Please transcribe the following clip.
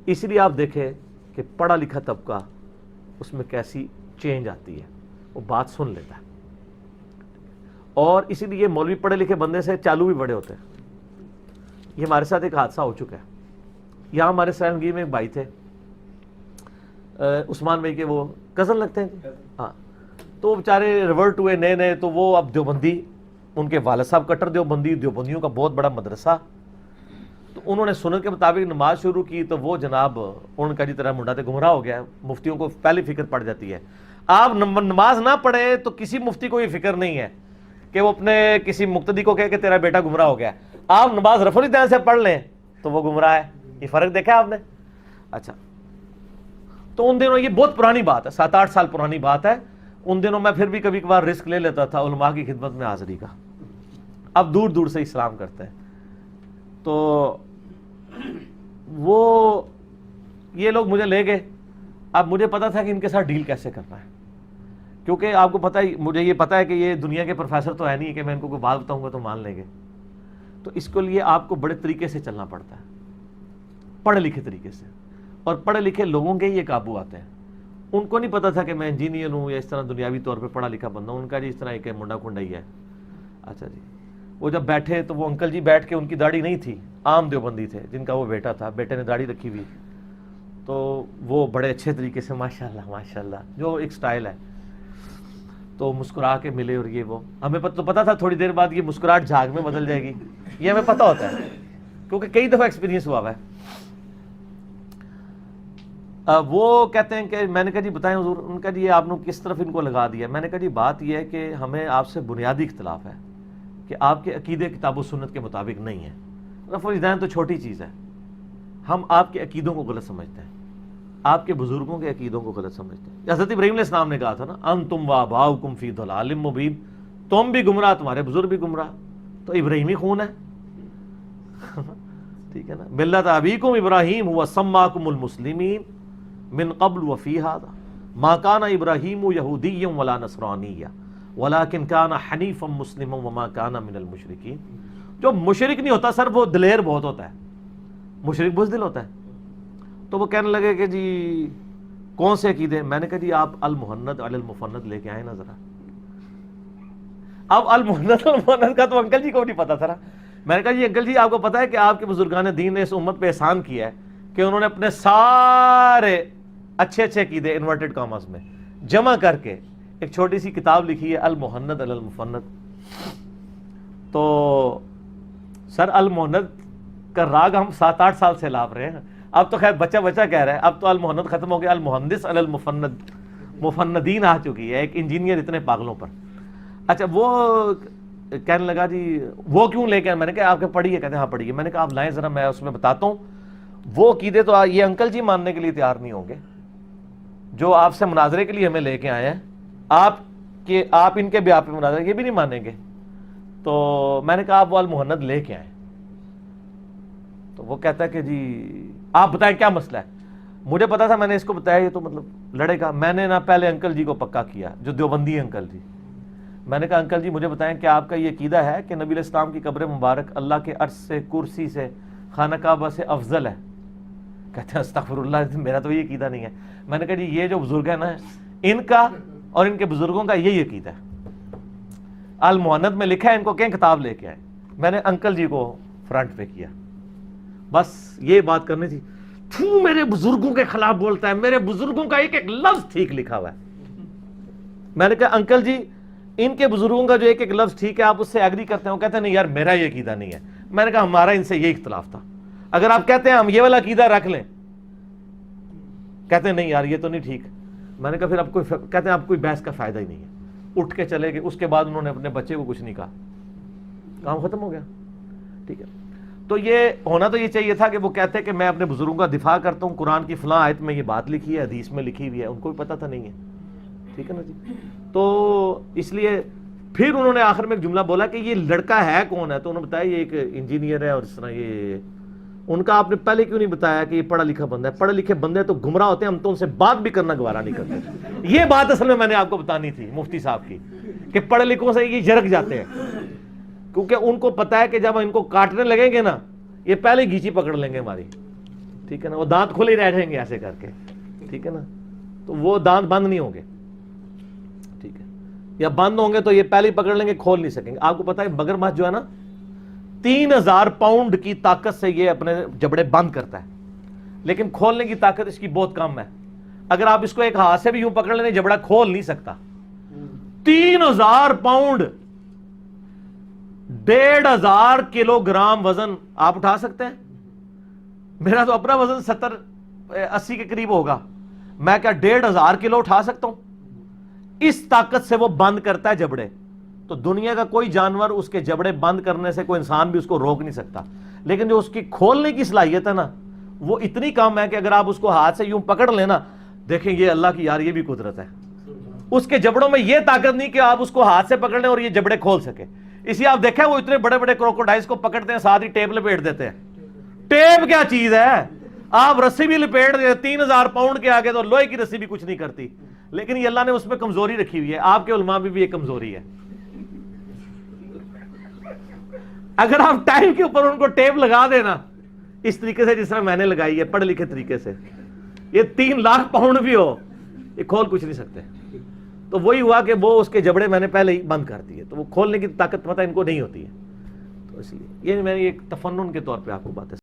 اس لیے آپ دیکھیں کہ پڑھا لکھا طبقہ اس میں کیسی چینج آتی ہے، وہ بات سن لیتا ہے. اور اسی لیے مولوی پڑھے لکھے بندے سے چالو بھی بڑے ہوتے ہیں. یہ ہمارے ساتھ ایک حادثہ ہو چکا ہے. یہاں ہمارے سرنگی میں ایک بھائی تھے، عثمان بھائی کے وہ کزن لگتے ہیں. ہاں، تو وہ بیچارے ریورٹ ہوئے نئے نئے، تو وہ اب دیوبندی، ان کے والد صاحب کٹر دیوبندی، دیوبندیوں کا بہت بڑا مدرسہ. تو انہوں نے سنت کے مطابق نماز شروع کی، تو وہ جناب ان کا جی طرح منڈا تے گمراہ ہو گیا. مفتیوں کو پہلی فکر پڑ جاتی ہے. آپ نماز نہ پڑھے تو کسی مفتی کو یہ فکر نہیں ہے کہ وہ اپنے کسی مقتدی کو کہے کہ تیرا بیٹا گمراہ ہو گیا. آپ نماز رفع الیدین سے پڑھ لیں تو وہ گمراہ ہے. یہ فرق دیکھا آپ نے؟ اچھا، تو ان دنوں، یہ بہت پرانی بات ہے، 7-8 سال پرانی بات ہے. ان دنوں میں پھر بھی کبھی کبھار رسک لے لیتا تھا علماء کی خدمت میں حاضری کا. اب دور دور سے اسلام کرتے ہیں. تو وہ یہ لوگ مجھے لے گئے. اب مجھے پتا تھا کہ ان کے ساتھ ڈیل کیسے کرنا ہے، کیونکہ آپ کو پتہ ہے، مجھے یہ پتا ہے کہ یہ دنیا کے پروفیسر تو ہے نہیں کہ میں ان کو کوئی بات بتاؤں گا تو مان لیں گے. تو اس کے لیے آپ کو بڑے طریقے سے چلنا پڑتا ہے، پڑھے لکھے طریقے سے. اور پڑھے لکھے لوگوں کے یہ قابو آتے ہیں. ان کو نہیں پتا تھا کہ میں انجینئر ہوں یا اس طرح دنیاوی طور پہ پڑھا لکھا بندہ ہوں. ان کا جی اس طرح ایک منڈا کنڈا ہی ہے. اچھا جی، وہ جب بیٹھے تو وہ انکل جی بیٹھ کے، ان کی داڑھی نہیں تھی، عام دیوبندی تھے جن کا وہ بیٹا تھا، بیٹے نے داڑھی رکھی ہوئی. تو وہ بڑے اچھے طریقے سے ماشاءاللہ ماشاءاللہ جو ایک سٹائل ہے، تو مسکرا کے ملے. اور یہ وہ ہمیں تو پتا تھا تھوڑی دیر بعد یہ مسکراہٹ جھاگ میں بدل جائے گی، یہ ہمیں پتا ہوتا ہے کیونکہ کئی دفعہ ایکسپیرینس ہوا ہے. وہ کہتے ہیں کہ میں نے کہا جی بتائیں حضور. ان کا جی آپ نے کس طرف ان کو لگا دیا؟ میں نے کہا جی بات یہ ہے کہ ہمیں آپ سے بنیادی اختلاف ہے کہ آپ کے عقیدے کتاب و سنت کے مطابق نہیں ہے. رفع الیدین تو چھوٹی چیز ہے، ہم آپ کے عقیدوں کو غلط سمجھتے ہیں، آپ کے بزرگوں کے عقیدوں کو غلط سمجھتے ہیں. حضرت ابراہیم علیہ السلام نے کہا تھا نا، انتم وآباؤکم فی ضلال مبین، تم بھی گمراہ، تمہارے بزرگ بھی گمراہ. تو ابراہیمی خون ہے، ٹھیک ہے نا. ملت ابیکم ابراہیم هو سماکم المسلمین من قبل وفی ھذا ما کان ابراہیم یہودیا ولا نصرانیا ولکن کان حنیفا مسلما وما کان من المشرکین. جو مشرک نہیں ہوتا سر، وہ دلیر بہت ہوتا ہے، مشرک بزدل ہوتا ہے. تو وہ کہنے لگے کہ جی کون سے عقیدے؟ میں نے کہا جی آپ المحند علی المفند لے کے آئیں نا ذرا. اب المحند المفند کا تو انکل جی کو نہیں پتا تھا نا. میں نے کہا جی انکل جی آپ کو پتا ہے کہ آپ کے بزرگان دین نے اس امت پہ احسان کیا ہے کہ انہوں نے اپنے سارے اچھے اچھے عقیدے انورٹڈ کاماز میں جمع کر کے ایک چھوٹی سی کتاب لکھی ہے، المحند علی المفند. تو سر المحند کا راگ ہم 7-8 سال سے لاپ رہے ہیں. اب تو خیر بچہ کہہ رہا ہے، اب تو المحند ختم ہو گیا، المحدث علی المفند، مفندین آ چکی ہے. ایک انجینئر اتنے پاگلوں پر. اچھا، وہ کہنے لگا جی وہ کیوں لے کے؟ میں نے کہا آپ کے پڑھیے؟ کہتے ہیں ہاں پڑھیے. میں نے کہا آپ لائیں ذرا، میں اس میں بتاتا ہوں. وہ عقیدے تو یہ انکل جی ماننے کے لیے تیار نہیں ہوں گے جو آپ سے مناظرے کے لیے ہمیں لے کے آئے ہیں. آپ ان کے بھی آپ مناظرے یہ بھی نہیں مانیں گے. تو میں نے کہا آپ وہ المحند لے کے آئیں. تو وہ کہتا ہے کہ جی آپ بتائیں کیا مسئلہ ہے. مجھے پتا تھا، میں نے اس کو بتایا یہ تو مطلب لڑے گا. میں نے نا پہلے انکل جی کو پکا کیا، جو دیوبندی انکل جی. میں نے کہا انکل جی مجھے بتائیں کہ آپ کا یہ عقیدہ ہے کہ نبی علیہ السلام کی قبر مبارک اللہ کے عرش سے، کرسی سے، خانہ کعبہ سے افضل ہے؟ کہتے ہیں استغفر اللہ، میرا تو یہ عقیدہ نہیں ہے. میں نے کہا جی یہ جو بزرگ ہے نا، ان کا اور ان کے بزرگوں کا یہی عقیدہ ہے، المحند میں لکھا ہے، ان کو کہیں کتاب لے کے آئے. میں نے انکل جی کو فرنٹ پہ کیا، بس یہ بات کرنی تھی. تو میرے بزرگوں کے خلاف بولتا ہے، میرے بزرگوں کا ایک ایک لفظ ٹھیک لکھا ہوا ہے. میں نے کہا انکل جی ان کے بزرگوں کا جو ایک ایک لفظ ٹھیک ہے، آپ اس سے ایگری کرتے ہیں؟ وہ کہتے ہیں نہیں یار میرا یہ عقیدہ نہیں ہے. میں نے کہا ہمارا ان سے یہ اختلاف تھا، اگر آپ کہتے ہیں ہم یہ والا عقیدہ رکھ لیں. کہتے ہیں نہیں یار یہ تو نہیں ٹھیک. میں نے کہا پھر اب کہتے ہیں اب کوئی بحث کا فائدہ ہی نہیں ہے. اٹھ کے چلے گئے. اس کے بعد انہوں نے اپنے بچے کو کچھ نہیں کہا، کام ختم ہو گیا. ٹھیک ہے. تو یہ ہونا تو یہ چاہیے تھا کہ وہ کہتے کہ میں اپنے بزرگوں کا دفاع کرتا ہوں، قرآن کی فلاں آیت میں یہ بات لکھی ہے، حدیث میں لکھی ہوئی ہے. ان کو بھی پتا تھا نہیں ہے. ٹھیک ہے نا جی. تو اس لیے پھر انہوں نے آخر میں ایک جملہ بولا کہ یہ لڑکا ہے کون ہے؟ تو انہوں نے بتایا یہ ایک انجینئر ہے اور اس طرح یہ. ان کا آپ نے پہلے کیوں نہیں بتایا کہ یہ پڑھا لکھا بندہ ہے؟ پڑھے لکھے بندے تو گمراہ ہوتے ہیں، ہم تو ان سے بات بھی کرنا گوارا نہیں کرتے. یہ بات اصل میں نے آپ کو بتانی تھی مفتی صاحب کی کہ پڑھے لکھوں سے یہ جھرک جاتے ہیں، کیونکہ ان کو پتا ہے کہ جب ان کو کاٹنے لگیں گے نا، یہ پہلے گیچی پکڑ لیں گے ہماری. ٹھیک ہے نا, وہ دانت کھلے ہی رہ جائیں گے ایسے کر کے, ٹھیک ہے نا, تو وہ دانت بند نہیں ہوں گے, ٹھیک ہے, یا بند ہوں گے تو یہ پہلے ہی پکڑ لیں گے, کھول نہیں سکیں گے. آپ کو پتا ہے مگرمچھ جو ہے نا 3000 پاؤنڈ کی طاقت سے یہ اپنے جبڑے بند کرتا ہے, لیکن کھولنے کی طاقت اس کی بہت کم ہے. اگر آپ اس کو ایک ہاتھ سے بھی یوں پکڑ لیں جبڑا کھول نہیں سکتا. 3000 پاؤنڈ 1500 کلو گرام وزن آپ اٹھا سکتے ہیں؟ میرا تو اپنا وزن 70-80 کے قریب ہوگا, میں کیا 1500 کلو اٹھا سکتا ہوں؟ اس طاقت سے وہ بند کرتا ہے جبڑے. تو دنیا کا کوئی جانور اس کے جبڑے بند کرنے سے, کوئی انسان بھی اس کو روک نہیں سکتا, لیکن جو اس کی کھولنے کی صلاحیت ہے نا وہ اتنی کم ہے کہ اگر آپ اس کو ہاتھ سے یوں پکڑ لینا, دیکھیں یہ اللہ کی یار یہ بھی قدرت ہے. اس کے جبڑوں میں یہ طاقت نہیں کہ آپ اس کو ہاتھ سے پکڑ لیں اور یہ جبڑے کھول سکے. اسی آپ دیکھیں وہ اتنے بڑے بڑے کروکوڈائلز کو پکڑتے ہیں, ساتھ ہی ٹیپ لپیٹ دیتے ہیں. ٹیپ کیا چیز ہے, آپ رسی بھی لپیٹ دیں 3000 پاؤنڈ کے آگے تو لوہے کی رسی بھی کچھ نہیں کرتی. لیکن یہ اللہ نے اس میں کمزوری رکھی ہوئی ہے, آپ کے علماء میں بھی یہ کمزوری ہے. اگر آپ ٹائم کے اوپر ان کو ٹیپ لگا دینا اس طریقے سے جس طرح میں نے لگائی ہے, پڑھ لکھے طریقے سے, یہ 3 لاکھ پاؤنڈ بھی ہو یہ کھول کچھ نہیں سکتے. تو وہی ہوا کہ وہ اس کے جبڑے میں نے پہلے ہی بند کر دیے, تو وہ کھولنے کی طاقت پتہ ان کو نہیں ہوتی ہے. تو اس لیے یہ میں نے ایک تفنن کے طور پہ آپ کو بات ہے.